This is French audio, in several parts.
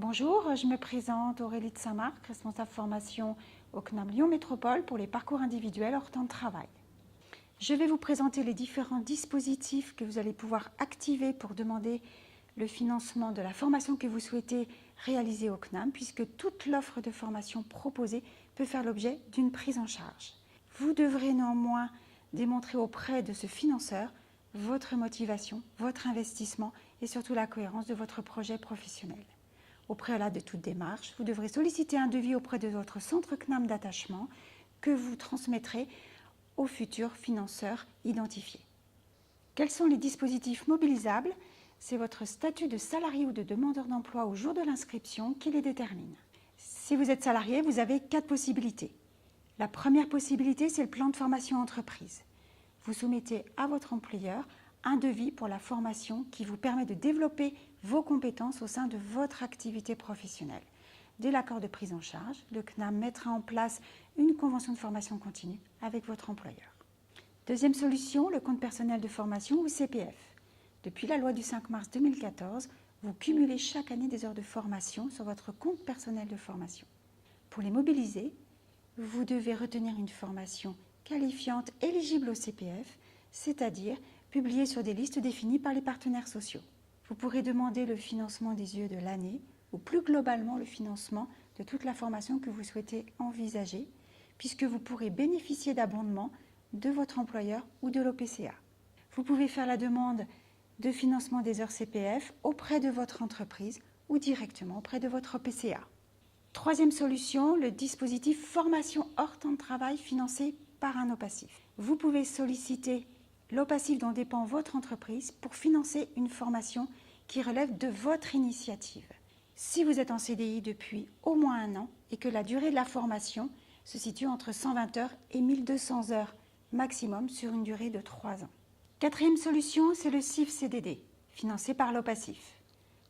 Bonjour, je me présente Aurélie de Saint-Marc, responsable formation au CNAM Lyon Métropole pour les parcours individuels hors temps de travail. Je vais vous présenter les différents dispositifs que vous allez pouvoir activer pour demander le financement de la formation que vous souhaitez réaliser au CNAM, puisque toute l'offre de formation proposée peut faire l'objet d'une prise en charge. Vous devrez néanmoins démontrer auprès de ce financeur votre motivation, votre investissement et surtout la cohérence de votre projet professionnel. Au préalable de toute démarche, vous devrez solliciter un devis auprès de votre centre CNAM d'attachement que vous transmettrez au futur financeur identifié. Quels sont les dispositifs mobilisables? C'est votre statut de salarié ou de demandeur d'emploi au jour de l'inscription qui les détermine. Si vous êtes salarié, vous avez 4 possibilités. La première possibilité, c'est le plan de formation entreprise. Vous soumettez à votre employeur un devis pour la formation qui vous permet de développer vos compétences au sein de votre activité professionnelle. Dès l'accord de prise en charge, le CNAM mettra en place une convention de formation continue avec votre employeur. Deuxième solution, le compte personnel de formation ou CPF. Depuis la loi du 5 mars 2014, vous cumulez chaque année des heures de formation sur votre compte personnel de formation. Pour les mobiliser, vous devez retenir une formation qualifiante éligible au CPF, c'est-à-dire publiée sur des listes définies par les partenaires sociaux. Vous pourrez demander le financement des UE de l'année ou plus globalement le financement de toute la formation que vous souhaitez envisager, puisque vous pourrez bénéficier d'abondements de votre employeur ou de l'OPCA. Vous pouvez faire la demande de financement des heures CPF auprès de votre entreprise ou directement auprès de votre OPCA. Troisième solution, le dispositif formation hors temps de travail financé par un OPACIF. Vous pouvez solliciter l'OPACIF dont dépend votre entreprise pour financer une formation qui relève de votre initiative. Si vous êtes en CDI depuis au moins 1 an et que la durée de la formation se situe entre 120 heures et 1200 heures maximum sur une durée de 3 ans. Quatrième solution, c'est le CIF-CDD, financé par l'OPACIF.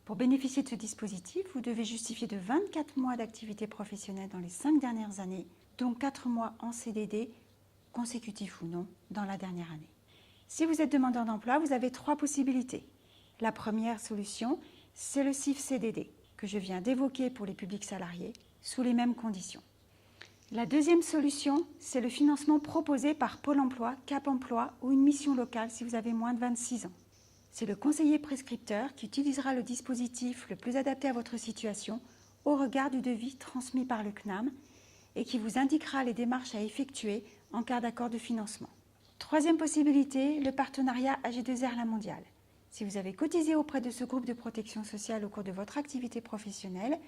Pour bénéficier de ce dispositif, vous devez justifier de 24 mois d'activité professionnelle dans les 5 dernières années, dont 4 mois en CDD, consécutifs ou non, dans la dernière année. Si vous êtes demandeur d'emploi, vous avez 3 possibilités. La première solution, c'est le CIF-CDD, que je viens d'évoquer pour les publics salariés, sous les mêmes conditions. La deuxième solution, c'est le financement proposé par Pôle emploi, Cap emploi ou une mission locale si vous avez moins de 26 ans. C'est le conseiller prescripteur qui utilisera le dispositif le plus adapté à votre situation au regard du devis transmis par le CNAM et qui vous indiquera les démarches à effectuer en cas d'accord de financement. Troisième possibilité, le partenariat AG2R La Mondiale. Si vous avez cotisé auprès de ce groupe de protection sociale au cours de votre activité professionnelle,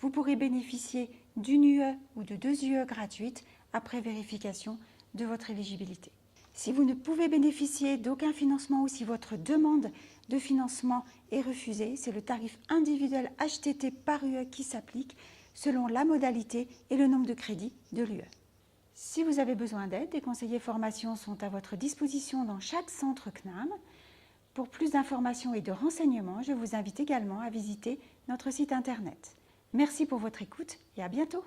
vous pourrez bénéficier d'une UE ou de 2 UE gratuites après vérification de votre éligibilité. Si vous ne pouvez bénéficier d'aucun financement ou si votre demande de financement est refusée, c'est le tarif individuel HTT par UE qui s'applique selon la modalité et le nombre de crédits de l'UE. Si vous avez besoin d'aide, des conseillers formation sont à votre disposition dans chaque centre CNAM. Pour plus d'informations et de renseignements, je vous invite également à visiter notre site internet. Merci pour votre écoute et à bientôt.